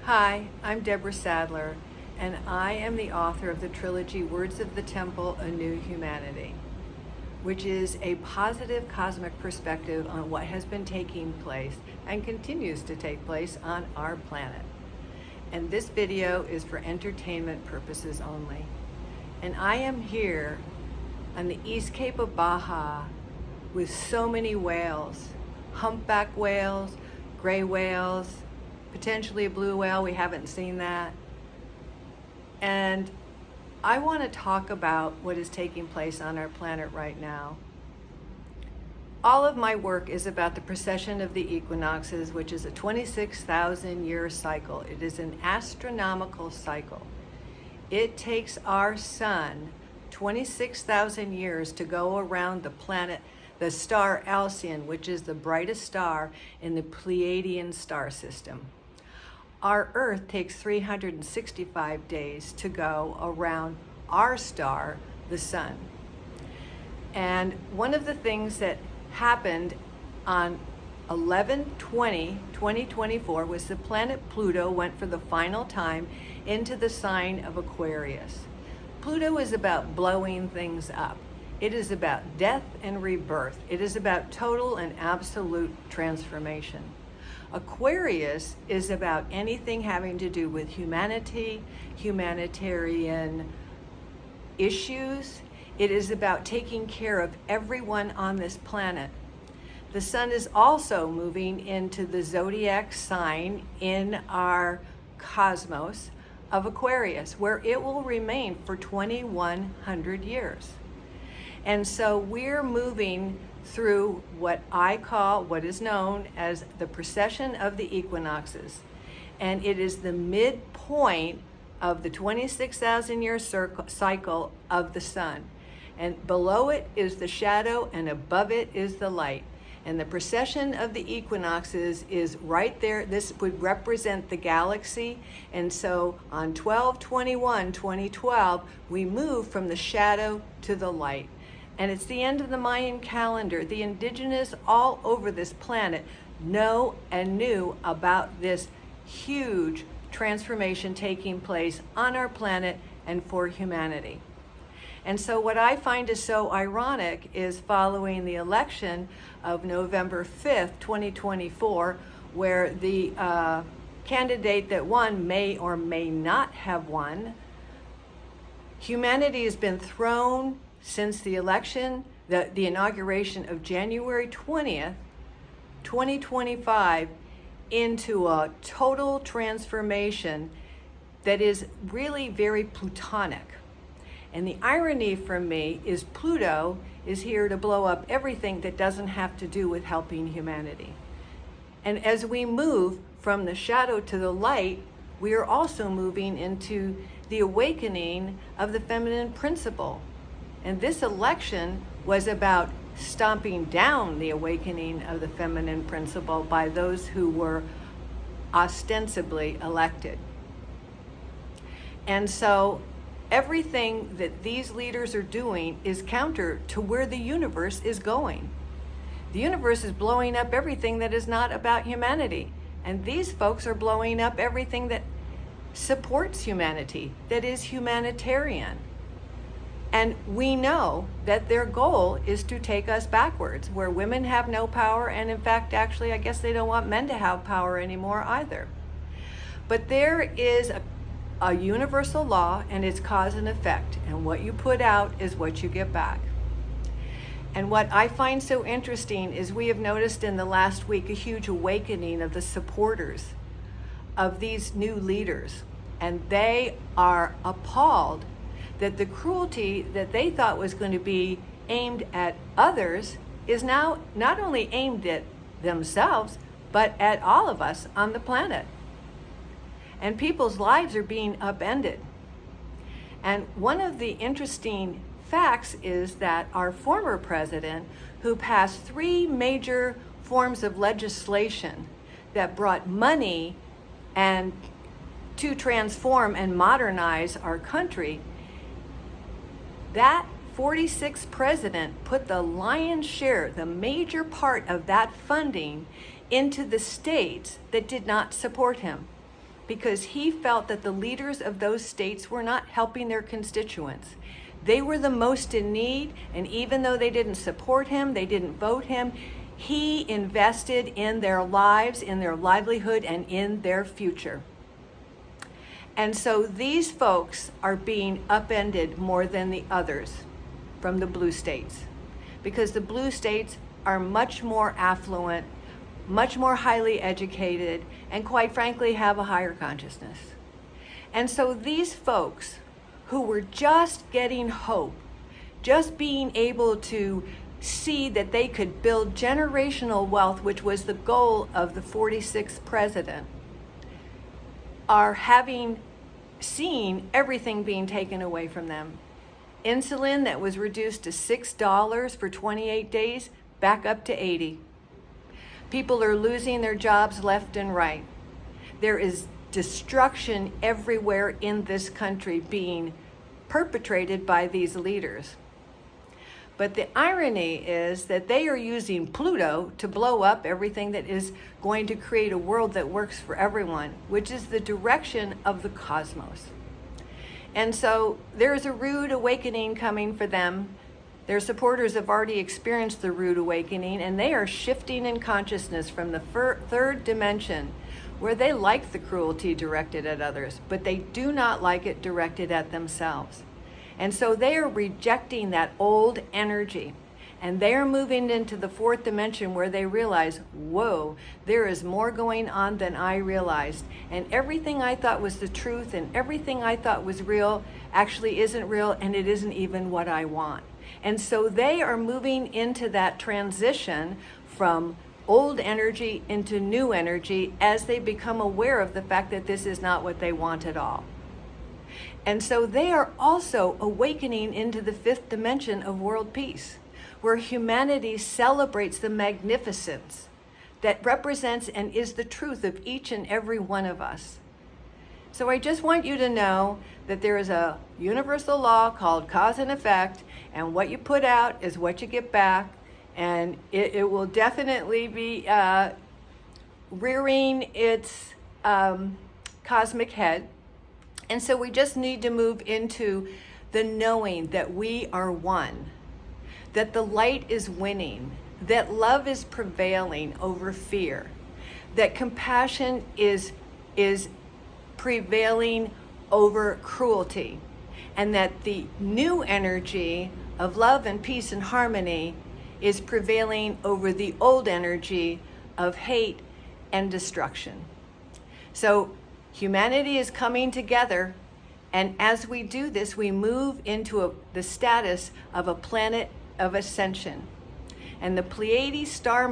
Hi, I'm Deborah Sadler, and I am the author of the trilogy Words of the Temple, A New Humanity, which is a positive cosmic perspective on what has been taking place and continues to take place on our planet. And this video is for entertainment purposes only. And I am here on the East Cape of Baja with so many whales, humpback whales, gray whales, potentially a blue whale, we haven't seen that. And I want to talk about what is taking place on our planet right now. All of my work is about the precession of the equinoxes, which is a 26,000 year cycle. It is an astronomical cycle. It takes our sun 26,000 years to go around the planet, the star Alcyon, which is the brightest star in the Pleiadian star system. Our Earth takes 365 days to go around our star, the sun. And one of the things that happened on 11/20/2024 was the planet Pluto went for the final time into the sign of Aquarius. Pluto is about blowing things up. It is about death and rebirth. It is about total and absolute transformation. Aquarius is about anything having to do with humanity, humanitarian issues. It is about taking care of everyone on this planet. The sun is also moving into the zodiac sign in our cosmos of Aquarius, where it will remain for 2,100 years. And so we're moving through what I call, what is known as the precession of the equinoxes. And it is the midpoint of the 26,000 year cycle of the sun. And below it is the shadow and above it is the light. And the precession of the equinoxes is right there. This would represent the galaxy. And so on 12/21/2012, we move from the shadow to the light. And it's the end of the Mayan calendar. The indigenous all over this planet know and knew about this huge transformation taking place on our planet and for humanity. And so what I find is so ironic is following the election of November 5th, 2024, where the candidate that won may or may not have won, humanity has been thrown since the election, the inauguration of January 20th, 2025, into a total transformation that is really very Plutonic. And the irony for me is Pluto is here to blow up everything that doesn't have to do with helping humanity. And as we move from the shadow to the light, we are also moving into the awakening of the feminine principle. And this election was about stomping down the awakening of the feminine principle by those who were ostensibly elected. And so everything that these leaders are doing is counter to where the universe is going. The universe is blowing up everything that is not about humanity. And these folks are blowing up everything that supports humanity, that is humanitarian. And we know that their goal is to take us backwards, where women have no power, and in fact, actually, I guess they don't want men to have power anymore either. But there is a universal law, and it's cause and effect, and what you put out is what you get back. And what I find so interesting is we have noticed in the last week a huge awakening of the supporters of these new leaders, and they are appalled that the cruelty that they thought was going to be aimed at others is now not only aimed at themselves, but at all of us on the planet. And people's lives are being upended. And one of the interesting facts is that our former president, who passed 3 major forms of legislation that brought money and to transform and modernize our country, that 46th president put the lion's share, the major part of that funding, into the states that did not support him. because he felt that the leaders of those states were not helping their constituents. They were the most in need, and even though they didn't support him, they didn't vote him, he invested in their lives, in their livelihood, and in their future. And so these folks are being upended more than the others from the blue states, because the blue states are much more affluent, much more highly educated, and quite frankly have a higher consciousness. And so these folks who were just getting hope, just being able to see that they could build generational wealth, which was the goal of the 46th president, are having seen everything being taken away from them. Insulin that was reduced to $6 for 28 days, back up to 80. People are losing their jobs left and right. There is destruction everywhere in this country being perpetrated by these leaders. But the irony is that they are using Pluto to blow up everything that is going to create a world that works for everyone, which is the direction of the cosmos. And so there's a rude awakening coming for them. Their supporters have already experienced the rude awakening, and they are shifting in consciousness from the third dimension, where they like the cruelty directed at others, but they do not like it directed at themselves. And so they are rejecting that old energy, and they are moving into the fourth dimension, where they realize, whoa, there is more going on than I realized. And everything I thought was the truth and everything I thought was real actually isn't real, and it isn't even what I want. And so they are moving into that transition from old energy into new energy as they become aware of the fact that this is not what they want at all. And so they are also awakening into the fifth dimension of world peace, where humanity celebrates the magnificence that represents and is the truth of each and every one of us. So I just want you to know that there is a universal law called cause and effect, and what you put out is what you get back, and it will definitely be rearing its cosmic head. And so we just need to move into the knowing that we are one, that the light is winning, that love is prevailing over fear, that compassion is prevailing over cruelty, and that the new energy of love and peace and harmony is prevailing over the old energy of hate and destruction. So humanity is coming together, and as we do this, we move into the status of a planet of ascension. And the Pleiadian star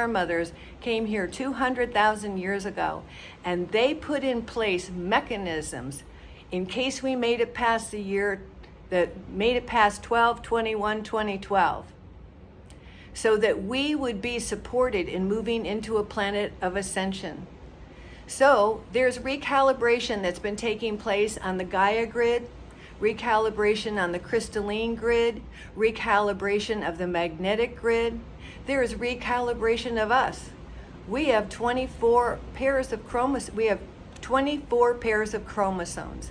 mothers came here 200,000 years ago, and they put in place mechanisms in case we made it past the year that made it past 2012, so that we would be supported in moving into a planet of ascension. So there's recalibration that's been taking place on the Gaia grid, recalibration on the crystalline grid, recalibration of the magnetic grid. There is recalibration of us. We have 24 pairs of chromosomes,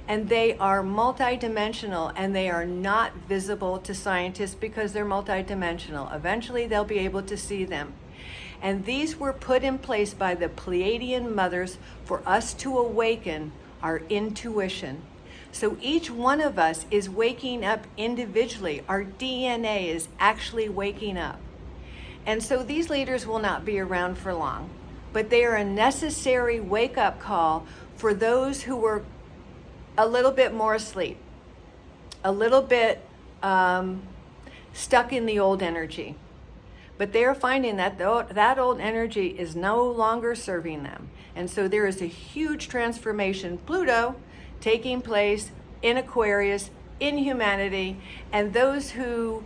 and they are multidimensional, and they are not visible to scientists because they're multidimensional. Eventually they'll be able to see them. And these were put in place by the Pleiadian mothers for us to awaken our intuition. So each one of us is waking up individually. Our DNA is actually waking up. And so these leaders will not be around for long, but they are a necessary wake-up call for those who were a little bit more asleep, a little bit stuck in the old energy. But they're finding that that old energy is no longer serving them. And so there is a huge transformation, Pluto, taking place in Aquarius, in humanity, and those who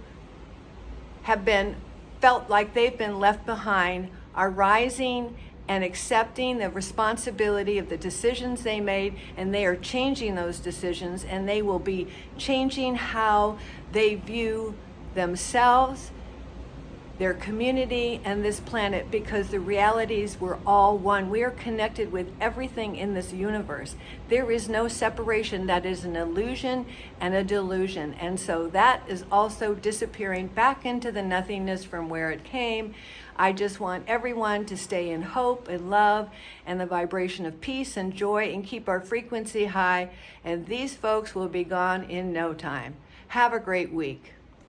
have been felt like they've been left behind are rising and accepting the responsibility of the decisions they made, and they are changing those decisions, and they will be changing how they view themselves, their community, and this planet, because the realities were all one. We are connected with everything in this universe. There is no separation. That is an illusion and a delusion. And so that is also disappearing back into the nothingness from where it came. I just want everyone to stay in hope and love and the vibration of peace and joy and keep our frequency high. And these folks will be gone in no time. Have a great week.